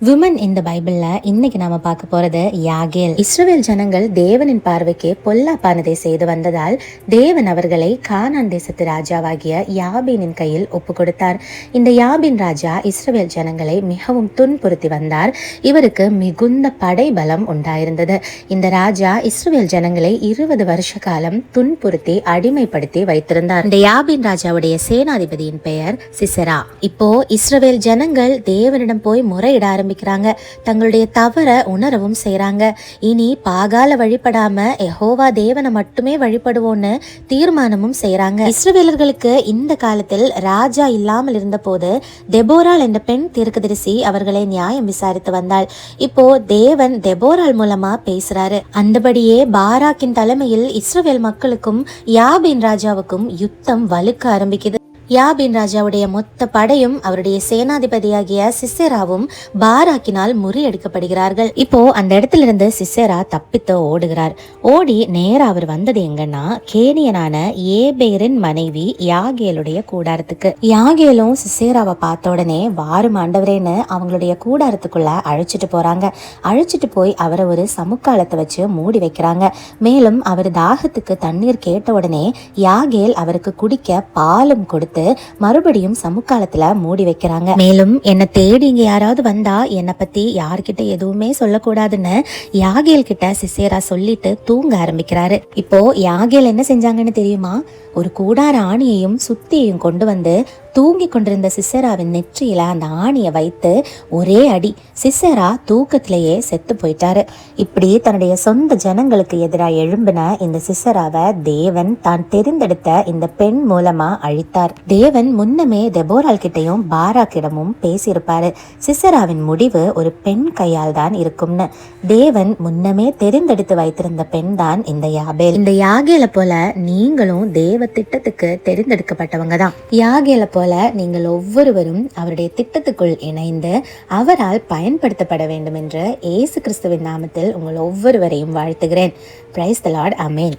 Women இந்த பைபிள்ல இன்னைக்கு நாம பார்க்க போறது யாகேல். இஸ்ரவேல் ஜனங்கள் தேவனின் பார்வைக்கு பொல்லாப்பானதை செய்து வந்ததால் தேவன் அவர்களை கானான் தேசத்து ராஜாவாகிய யாபீனின் கையில் ஒப்பு கொடுத்தார். இந்த யாபீன் ராஜா இஸ்ரவேல் ஜனங்களை மிகவும் துன்புறுத்தி வந்தார். இவருக்கு மிகுந்த படை பலம் உண்டாயிருந்தது. இந்த ராஜா இஸ்ரவேல் ஜனங்களை 20 வருஷ காலம் துன்புறுத்தி அடிமைப்படுத்தி வைத்திருந்தார். இந்த யாபீன் ராஜாவுடைய சேனாதிபதியின் பெயர் சிசெரா. இப்போ இஸ்ரவேல் ஜனங்கள் தேவனிடம் போய் முறையிட ஆரம்பிக்கிறாங்க. தங்களுடைய தவற உணரவும் செய்யறாங்க. இனி பாகால வழிபடாம யெகோவா தேவனை மட்டுமே வழிபடுவோன்னு தீர்மானமும் செய்யறாங்க. இஸ்ரவேலர்களுக்கு இந்த காலத்தில் ராஜா இல்லாமல் இருந்த போது தெபோராள் என்ற பெண் தீர்க்கதரிசி அவர்களை நியாயம் விசாரித்து வந்தாள். இப்போ தேவன் தெபோராள் மூலமா பேசுறாரு. அந்தபடியே பாராக்கின் தலைமையில் இஸ்ரவேல் மக்களுக்கும் யாபீன் ராஜாவுக்கும் யுத்தம் வலுக்க ஆரம்பிக்குது. யாபீன் ராஜாவுடைய மொத்த படையும் அவருடைய சேனாதிபதியாகிய சிசெராவும் பாராக்கினால் முறியடிக்கப்படுகிறார்கள். இப்போ அந்த இடத்துல இருந்து சிசெரா தப்பித்து ஓடுகிறார். ஓடி நேரா அவர் வந்தது எங்கன்னா கேனியனான ஏபேரின் மனைவி யாகேலுடைய கூடாரத்துக்கு. யாகேலும் சிசெராவை பார்த்த உடனே வாரும் ஆண்டவரேன்னு அவங்களுடைய கூடாரத்துக்குள்ள அழைச்சிட்டு போறாங்க. அழைச்சிட்டு போய் அவரை ஒரு சமுக்காலத்தை வச்சு மூடி வைக்கிறாங்க. மேலும் அவர் தாகத்துக்கு தண்ணீர் கேட்ட உடனே யாகேல் அவருக்கு குடிக்க பாலும் கொடுத்து மறுபடியும் சமுக்காலத்துல மூடி வைக்கிறாங்க. மேலும் என்னை தேடி இங்க யாராவது வந்தா என்னை பத்தி யார்கிட்ட எதுவுமே சொல்லக்கூடாதுன்னு யாகேல் கிட்ட சிசேரா சொல்லிட்டு தூங்க ஆரம்பிக்கிறாரு. இப்போ யாகேல் என்ன செஞ்சாங்கன்னு தெரியுமா? ஒரு கூடார ஆணியையும் சுத்தியையும் கொண்டு வந்து தூங்கி கொண்டிருந்த சிசேராவின் நெற்றியில அந்த ஆணியை வைத்து ஒரே அடி. சிசேரா தூக்கத்திலேயே செத்து போயிட்டாரு. இப்படி தன்னுடைய சொந்த ஜனங்களுக்கு எதிராக எழும்பின இந்த சிசேராவை தேவன் தான் தெரிந்தெடுத்த இந்த பெண் மூலமா அழித்தார். தேவன் முன்னமே தெபோராள் கிட்டையும் பாராக்கிடமும் பேசியிருப்பாரு. சிசேராவின் முடிவு ஒரு பெண் கையால் தான் இருக்கும்னு. தேவன் முன்னமே தெரிந்தெடுத்து வைத்திருந்த பெண் தான் இந்த யாபேல். இந்த யாகேலை போல நீங்களும் தேவ திட்டத்துக்கு தெரிந்தெடுக்கப்பட்டவங்க தான். யாகேலை போல நீங்கள் ஒவ்வொருவரும் அவருடைய திட்டத்துக்குள் இணைந்து அவரால் பயன்படுத்தப்பட வேண்டும் என்று இயேசு கிறிஸ்துவின் நாமத்தில் உங்கள் ஒவ்வொருவரையும் வாழ்த்துகிறேன். Praise the Lord. ஆமென்.